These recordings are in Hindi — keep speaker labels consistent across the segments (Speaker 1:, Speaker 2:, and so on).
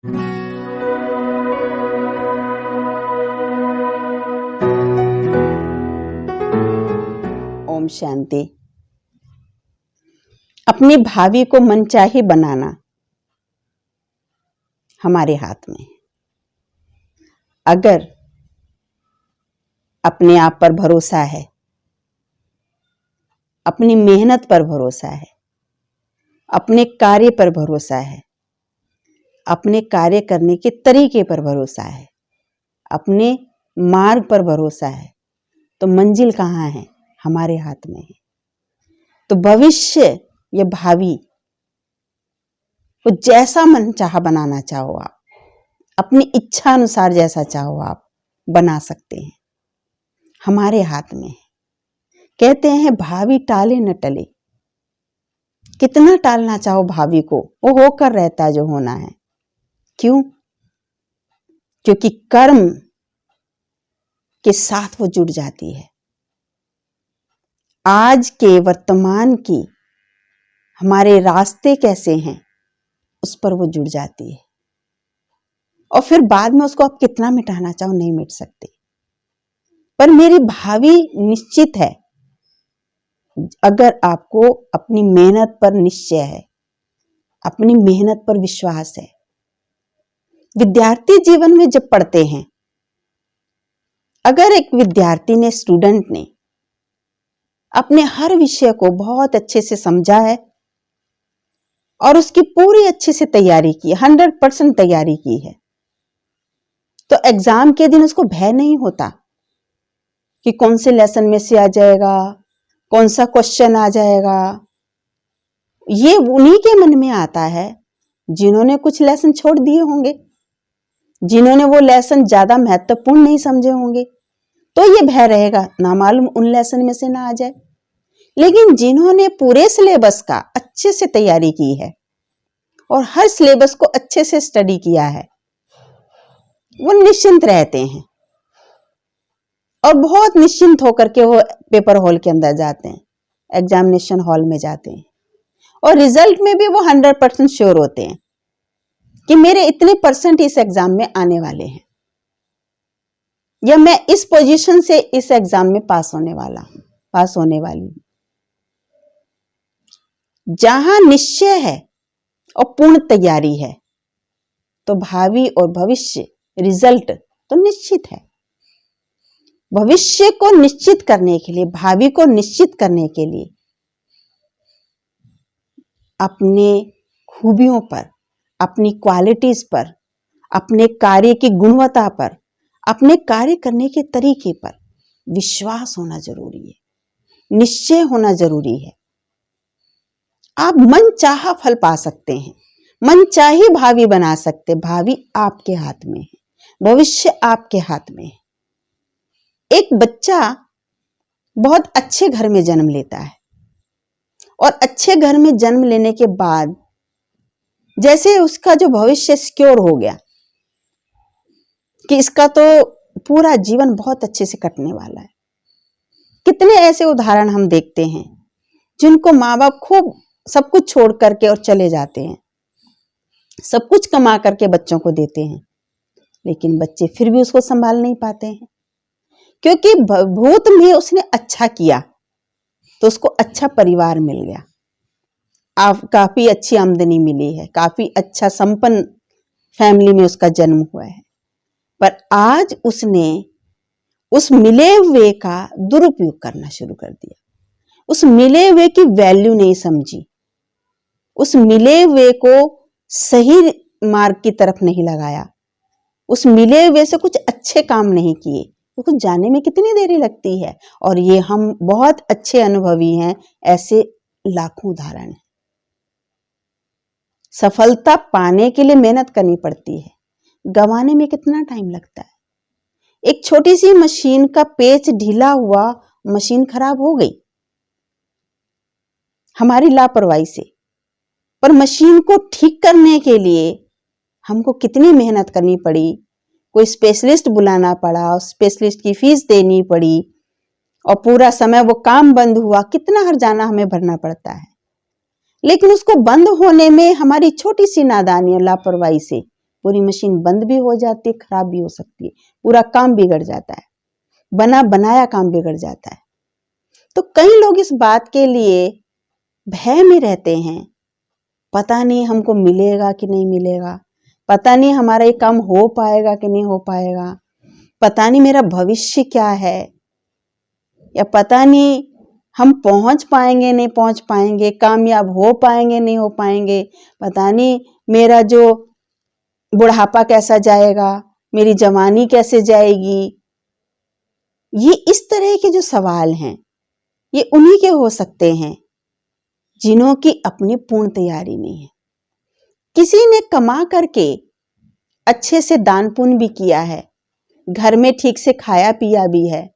Speaker 1: ओम शांति। अपनी भावी को मनचाही बनाना हमारे हाथ में। अगर अपने आप पर भरोसा है, अपनी मेहनत पर भरोसा है, अपने कार्य पर भरोसा है, अपने कार्य करने के तरीके पर भरोसा है, अपने मार्ग पर भरोसा है, तो मंजिल कहाँ है? हमारे हाथ में है। तो भविष्य या भावी को जैसा मन चाह बनाना चाहो आप, अपनी इच्छा अनुसार जैसा चाहो आप बना सकते हैं, हमारे हाथ में है। कहते हैं भावी टाले न टले। कितना टालना चाहो भावी को, वो होकर रहता है जो होना है। क्यों? क्योंकि कर्म के साथ वो जुड़ जाती है। आज के वर्तमान की हमारे रास्ते कैसे हैं उस पर वो जुड़ जाती है, और फिर बाद में उसको आप कितना मिटाना चाहो नहीं मिट सकते। पर मेरी भावी निश्चित है अगर आपको अपनी मेहनत पर निश्चय है, अपनी मेहनत पर विश्वास है। विद्यार्थी जीवन में जब पढ़ते हैं, अगर एक विद्यार्थी ने, स्टूडेंट ने अपने हर विषय को बहुत अच्छे से समझा है और उसकी पूरी अच्छे से तैयारी की, 100% तैयारी की है, तो एग्जाम के दिन उसको भय नहीं होता कि कौन से लेसन में से आ जाएगा, कौन सा क्वेश्चन आ जाएगा। ये उन्हीं के मन में आता है जिन्होंने कुछ लेसन छोड़ दिए होंगे, जिन्होंने वो लेसन ज्यादा महत्वपूर्ण नहीं समझे होंगे, तो ये भय रहेगा ना मालूम उन लेसन में से ना आ जाए। लेकिन जिन्होंने पूरे सिलेबस का अच्छे से तैयारी की है और हर सिलेबस को अच्छे से स्टडी किया है, वो निश्चिंत रहते हैं और बहुत निश्चिंत होकर के वो पेपर हॉल के अंदर जाते हैं, एग्जामिनेशन हॉल में जाते हैं, और रिजल्ट में भी वो 100% श्योर होते हैं कि मेरे इतने परसेंट इस एग्जाम में आने वाले हैं, या मैं इस पोजीशन से इस एग्जाम में पास होने वाली हूं। जहां निश्चय है और पूर्ण तैयारी है, तो भावी और भविष्य रिजल्ट तो निश्चित है। भविष्य को निश्चित करने के लिए, भावी को निश्चित करने के लिए अपने खूबियों पर, अपनी क्वालिटीज पर, अपने कार्य की गुणवत्ता पर, अपने कार्य करने के तरीके पर विश्वास होना जरूरी है, निश्चय होना जरूरी है। आप मन चाहा फल पा सकते हैं, मन चाही भावी बना सकते। भावी आपके हाथ में है, भविष्य आपके हाथ में है। एक बच्चा बहुत अच्छे घर में जन्म लेता है और अच्छे घर में जन्म लेने के बाद जैसे उसका जो भविष्य सिक्योर हो गया कि इसका तो पूरा जीवन बहुत अच्छे से कटने वाला है। कितने ऐसे उदाहरण हम देखते हैं जिनको माँ बाप खूब सब कुछ छोड़ करके और चले जाते हैं, सब कुछ कमा करके बच्चों को देते हैं, लेकिन बच्चे फिर भी उसको संभाल नहीं पाते हैं, क्योंकि भूत में उसने अच्छा किया तो उसको अच्छा परिवार मिल गया, काफी अच्छी आमदनी मिली है, काफी अच्छा संपन्न फैमिली में उसका जन्म हुआ है, पर आज उसने उस मिले हुए का दुरुपयोग करना शुरू कर दिया। उस मिले हुए की वैल्यू नहीं समझी, उस मिले हुए को सही मार्ग की तरफ नहीं लगाया, उस मिले हुए से कुछ अच्छे काम नहीं किए। तो कुछ जाने में कितनी देरी लगती है, और ये हम बहुत अच्छे अनुभवी हैं, ऐसे लाखों उदाहरण हैं। सफलता पाने के लिए मेहनत करनी पड़ती है, गंवाने में कितना टाइम लगता है। एक छोटी सी मशीन का पेच ढीला हुआ, मशीन खराब हो गई हमारी लापरवाही से, पर मशीन को ठीक करने के लिए हमको कितनी मेहनत करनी पड़ी, कोई स्पेशलिस्ट बुलाना पड़ा, स्पेशलिस्ट की फीस देनी पड़ी, और पूरा समय वो काम बंद हुआ, कितना हर्जाना हमें भरना पड़ता है। लेकिन उसको बंद होने में हमारी छोटी सी नादानी और लापरवाही से पूरी मशीन बंद भी हो जाती है, खराब भी हो सकती है, पूरा काम बिगड़ जाता है, बना बनाया काम बिगड़ जाता है। तो कई लोग इस बात के लिए भय में रहते हैं, पता नहीं हमको मिलेगा कि नहीं मिलेगा, पता नहीं हमारा ये काम हो पाएगा कि नहीं हो पाएगा, पता नहीं मेरा भविष्य क्या है, या पता नहीं हम पहुंच पाएंगे नहीं पहुंच पाएंगे, कामयाब हो पाएंगे नहीं हो पाएंगे, पता नहीं मेरा जो बुढ़ापा कैसा जाएगा, मेरी जवानी कैसे जाएगी। ये इस तरह के जो सवाल हैं ये उन्हीं के हो सकते हैं जिन्हों की अपनी पूर्ण तैयारी नहीं है। किसी ने कमा करके अच्छे से दान पुण्य भी किया है, घर में ठीक से खाया पिया भी है,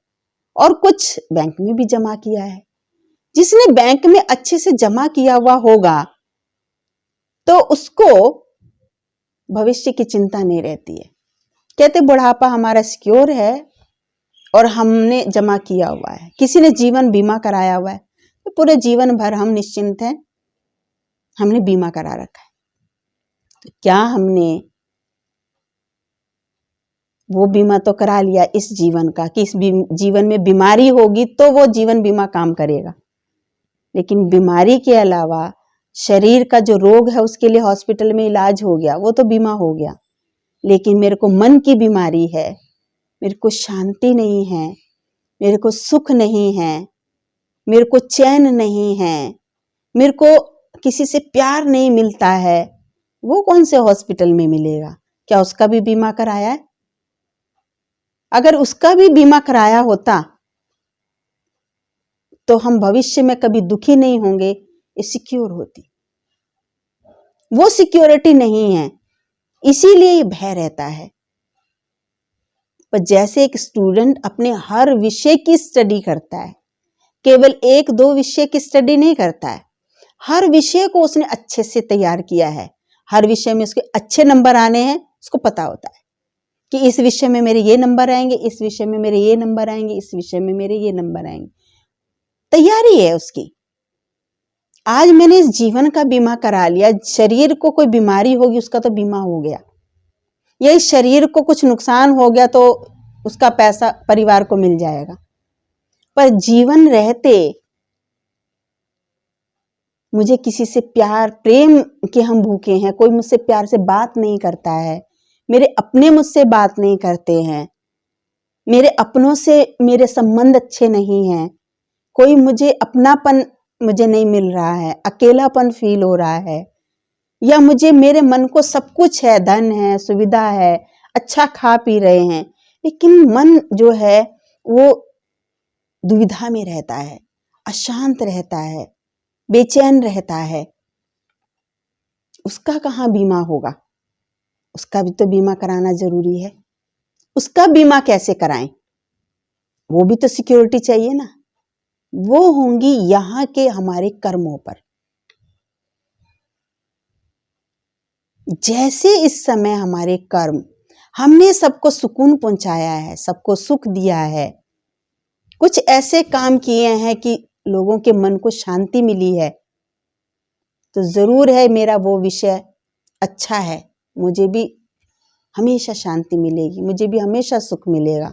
Speaker 1: और कुछ बैंक में भी जमा किया है। जिसने बैंक में अच्छे से जमा किया हुआ होगा तो उसको भविष्य की चिंता नहीं रहती है। कहते बुढ़ापा हमारा सिक्योर है और हमने जमा किया हुआ है, किसी ने जीवन बीमा कराया हुआ है, तो पूरे जीवन भर हम निश्चिंत हैं, हमने बीमा करा रखा है। तो क्या हमने वो बीमा तो करा लिया इस जीवन का कि इस जीवन में बीमारी होगी तो वो जीवन बीमा काम करेगा, लेकिन बीमारी के अलावा शरीर का जो रोग है उसके लिए हॉस्पिटल में इलाज हो गया, वो तो बीमा हो गया। लेकिन मेरे को मन की बीमारी है, मेरे को शांति नहीं है, मेरे को सुख नहीं है, मेरे को चैन नहीं है, मेरे को किसी से प्यार नहीं मिलता है, वो कौन से हॉस्पिटल में मिलेगा? क्या उसका भी बीमा कराया है? अगर उसका भी बीमा कराया होता तो हम भविष्य में कभी दुखी नहीं होंगे, ये सिक्योर होती। वो सिक्योरिटी नहीं है, इसीलिए ये भय रहता है। पर जैसे एक स्टूडेंट अपने हर विषय की स्टडी करता है, केवल एक दो विषय की स्टडी नहीं करता है, हर विषय को उसने अच्छे से तैयार किया है, हर विषय में उसके अच्छे नंबर आने हैं, उसको पता होता है कि इस विषय में मेरे ये नंबर आएंगे, इस विषय में मेरे ये नंबर आएंगे, इस विषय में मेरे ये नंबर आएंगे, तैयारी है उसकी। आज मैंने इस जीवन का बीमा करा लिया, शरीर को कोई बीमारी होगी उसका तो बीमा हो गया, या इस शरीर को कुछ नुकसान हो गया तो उसका पैसा परिवार को मिल जाएगा। पर जीवन रहते मुझे किसी से प्यार प्रेम के हम भूखे हैं, कोई मुझसे प्यार से बात नहीं करता है, मेरे अपने मुझसे बात नहीं करते हैं, मेरे अपनों से मेरे संबंध अच्छे नहीं हैं, कोई मुझे अपनापन मुझे नहीं मिल रहा है, अकेलापन फील हो रहा है, या मुझे मेरे मन को सब कुछ है, धन है, सुविधा है, अच्छा खा पी रहे हैं, लेकिन मन जो है वो दुविधा में रहता है, अशांत रहता है, बेचैन रहता है। उसका कहाँ बीमा होगा? उसका भी तो बीमा कराना जरूरी है। उसका बीमा कैसे कराएं? वो भी तो सिक्योरिटी चाहिए ना। वो होंगी यहाँ के हमारे कर्मों पर। जैसे इस समय हमारे कर्म, हमने सबको सुकून पहुंचाया है, सबको सुख दिया है, कुछ ऐसे काम किए हैं कि लोगों के मन को शांति मिली है, तो जरूर है मेरा वो विषय अच्छा है, मुझे भी हमेशा शांति मिलेगी, मुझे भी हमेशा सुख मिलेगा।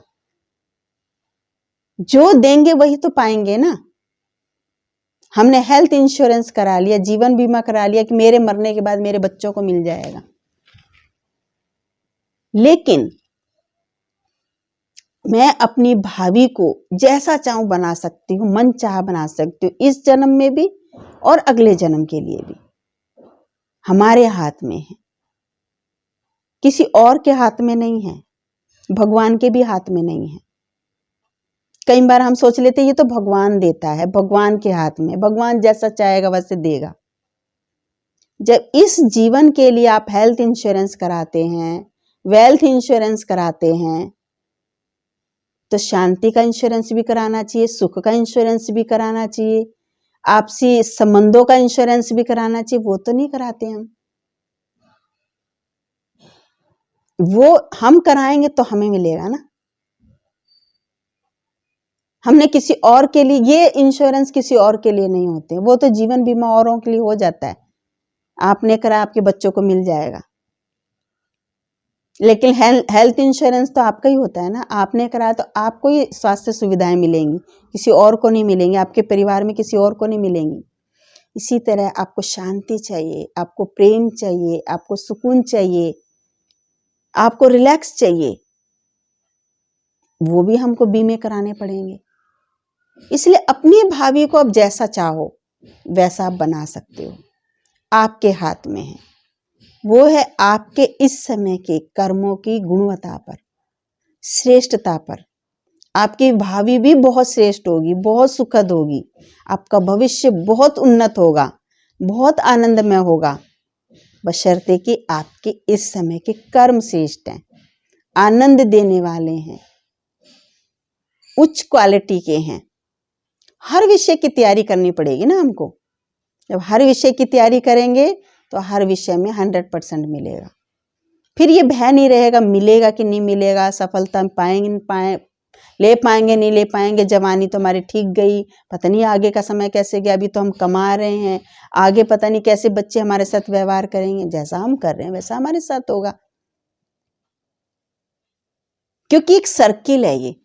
Speaker 1: जो देंगे वही तो पाएंगे ना। हमने हेल्थ इंश्योरेंस करा लिया, जीवन बीमा करा लिया कि मेरे मरने के बाद मेरे बच्चों को मिल जाएगा, लेकिन मैं अपनी भावी को जैसा चाहूं बना सकती हूँ, मन चाह बना सकती हूँ, इस जन्म में भी और अगले जन्म के लिए भी। हमारे हाथ में है, किसी और के हाथ में नहीं है, भगवान के भी हाथ में नहीं है। कई बार हम सोच लेते ये तो भगवान देता है, भगवान के हाथ में, भगवान जैसा चाहेगा वैसे देगा। जब इस जीवन के लिए आप हेल्थ इंश्योरेंस कराते हैं, वेल्थ इंश्योरेंस कराते हैं, तो शांति का इंश्योरेंस भी कराना चाहिए, सुख का इंश्योरेंस भी कराना चाहिए, आपसी संबंधों का इंश्योरेंस भी कराना चाहिए। वो तो नहीं कराते हम। वो हम कराएंगे तो हमें मिलेगा ना। हमने किसी और के लिए, ये इंश्योरेंस किसी और के लिए नहीं होते, वो तो जीवन बीमा औरों के लिए हो जाता है। आपने करा, आपके बच्चों को मिल जाएगा। लेकिन हेल्थ इंश्योरेंस तो आपका ही होता है ना, आपने कराया तो आपको ही स्वास्थ्य सुविधाएं मिलेंगी, किसी और को नहीं मिलेंगी, आपके परिवार में किसी और को नहीं मिलेंगी। इसी तरह आपको शांति चाहिए, आपको प्रेम चाहिए, आपको सुकून चाहिए, आपको रिलैक्स चाहिए, वो भी हमको बीमे कराने पड़ेंगे। इसलिए अपनी भावी को अब जैसा चाहो वैसा आप बना सकते हो, आपके हाथ में है। वो है आपके इस समय के कर्मों की गुणवत्ता पर, श्रेष्ठता पर। आपकी भावी भी बहुत श्रेष्ठ होगी, बहुत सुखद होगी, आपका भविष्य बहुत उन्नत होगा, बहुत आनंदमय होगा, बशर्ते कि आपके इस समय के कर्म श्रेष्ठ हैं, आनंद देने वाले हैं, उच्च क्वालिटी के हैं। हर विषय की तैयारी करनी पड़ेगी ना हमको। जब हर विषय की तैयारी करेंगे तो हर विषय में 100% मिलेगा। फिर ये भय नहीं रहेगा मिलेगा कि नहीं मिलेगा, सफलता पाएंगे ले पाएंगे नहीं ले पाएंगे, जवानी तो हमारी ठीक गई, पता नहीं आगे का समय कैसे गया, अभी तो हम कमा रहे हैं, आगे पता नहीं कैसे बच्चे हमारे साथ व्यवहार करेंगे, जैसा हम कर रहे हैं वैसा हमारे साथ होगा। क्योंकि एक सर्किल है ये,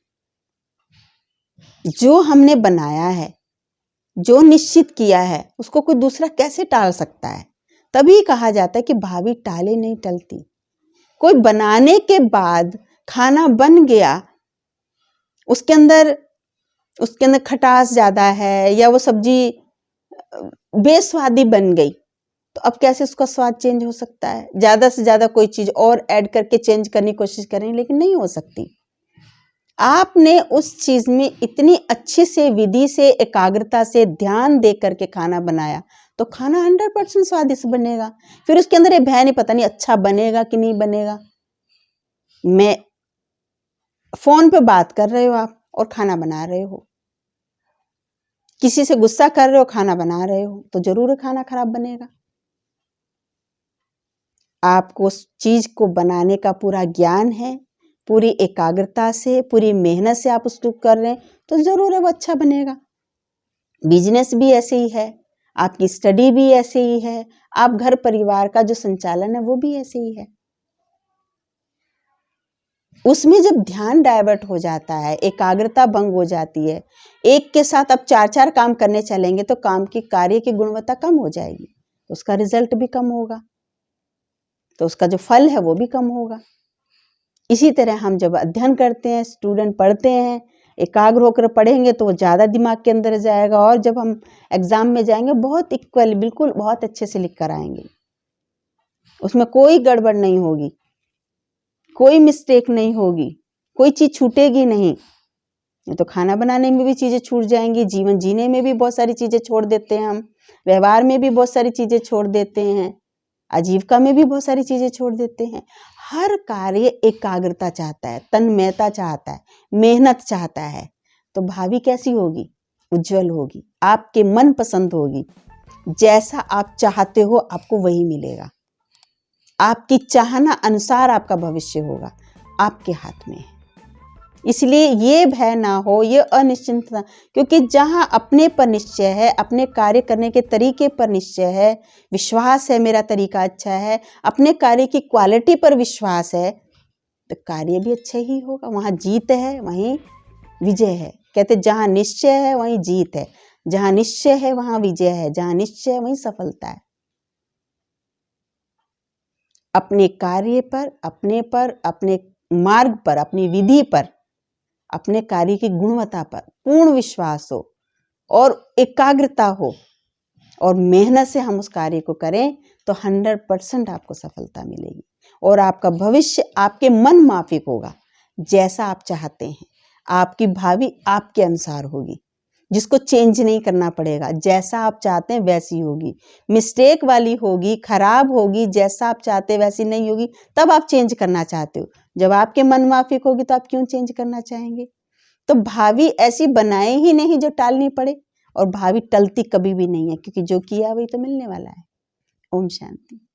Speaker 1: जो हमने बनाया है, जो निश्चित किया है, उसको कोई दूसरा कैसे टाल सकता है। तभी कहा जाता है कि भावी टाले नहीं टलती। कोई बनाने के बाद खाना बन गया, उसके अंदर खटास ज्यादा है या वो सब्जी बेस्वादी बन गई, तो अब कैसे उसका स्वाद चेंज हो सकता है। ज्यादा से ज्यादा कोई चीज और ऐड करके चेंज करने की कोशिश करें, लेकिन नहीं हो सकती। आपने उस चीज में इतनी अच्छे से, विधि से, एकाग्रता से, ध्यान दे करके खाना बनाया तो खाना 100% स्वादिष्ट बनेगा। फिर उसके अंदर ये भय नहीं, पता नहीं अच्छा बनेगा कि नहीं बनेगा। मैं फोन पे बात कर रहे हो आप और खाना बना रहे हो, किसी से गुस्सा कर रहे हो, खाना बना रहे हो, तो जरूर खाना खराब बनेगा। आपको उस चीज को बनाने का पूरा ज्ञान है, पूरी एकाग्रता से, पूरी मेहनत से आप उसको कर रहे हैं, तो जरूर है वो अच्छा बनेगा। बिजनेस भी ऐसे ही है, आपकी स्टडी भी ऐसे ही है, आप घर परिवार का जो संचालन है वो भी ऐसे ही है। उसमें जब ध्यान डाइवर्ट हो जाता है, एकाग्रता भंग हो जाती है, एक के साथ अब 4-4 काम करने चलेंगे तो काम की, कार्य की गुणवत्ता कम हो जाएगी, उसका रिजल्ट भी कम होगा, तो उसका जो फल है वो भी कम होगा। इसी तरह हम जब अध्ययन करते हैं, स्टूडेंट पढ़ते हैं, एकाग्र होकर पढ़ेंगे तो वो ज़्यादा दिमाग के अंदर जाएगा, और जब हम एग्जाम में जाएंगे बहुत इक्वल, बिल्कुल बहुत अच्छे से लिख कर आएंगे, उसमें कोई गड़बड़ नहीं होगी, कोई मिस्टेक नहीं होगी, कोई चीज छूटेगी नहीं। तो खाना बनाने में भी चीजें छूट जाएंगी, जीवन जीने में भी बहुत सारी चीजें छोड़ देते हैं हम, व्यवहार में भी बहुत सारी चीजें छोड़ देते हैं, आजीविका में भी बहुत सारी चीजें छोड़ देते हैं। हर कार्य एकाग्रता चाहता है, तन्मयता चाहता है, मेहनत चाहता है। तो भावी कैसी होगी? उज्जवल होगी, आपके मन पसंद होगी, जैसा आप चाहते हो आपको वही मिलेगा। आपकी चाहना अनुसार आपका भविष्य होगा, आपके हाथ में है। इसलिए ये भय ना हो, ये अनिश्चितता, क्योंकि जहाँ अपने पर निश्चय है, अपने कार्य करने के तरीके पर निश्चय है, विश्वास है मेरा तरीका अच्छा है, अपने कार्य की क्वालिटी पर विश्वास है, तो कार्य भी अच्छा ही होगा। वहाँ जीत है, वहीं विजय है। कहते जहाँ निश्चय है वहीं जीत है, जहाँ निश्चय है वहाँ विजय है, जहाँ निश्चय है वहीं सफलता है। अपने कार्य पर, अपने मार्ग पर, अपनी विधि पर, अपने कार्य की गुणवत्ता पर पूर्ण विश्वास हो और एकाग्रता हो और मेहनत से हम उस कार्य को करें तो 100% आपको सफलता मिलेगी और आपका भविष्य आपके मन माफिक होगा, जैसा आप चाहते हैं। आपकी भावी आपके अनुसार होगी, जिसको चेंज नहीं करना पड़ेगा, जैसा आप चाहते हैं वैसी होगी। मिस्टेक वाली होगी, खराब होगी, जैसा आप चाहते हैं वैसी नहीं होगी, तब आप चेंज करना चाहते हो। जब आपके मन माफिक होगी तो आप क्यों चेंज करना चाहेंगे? तो भावी ऐसी बनाए ही नहीं जो टालनी पड़े, और भावी टलती कभी भी नहीं है, क्योंकि जो किया वही तो मिलने वाला है। ओम शांति।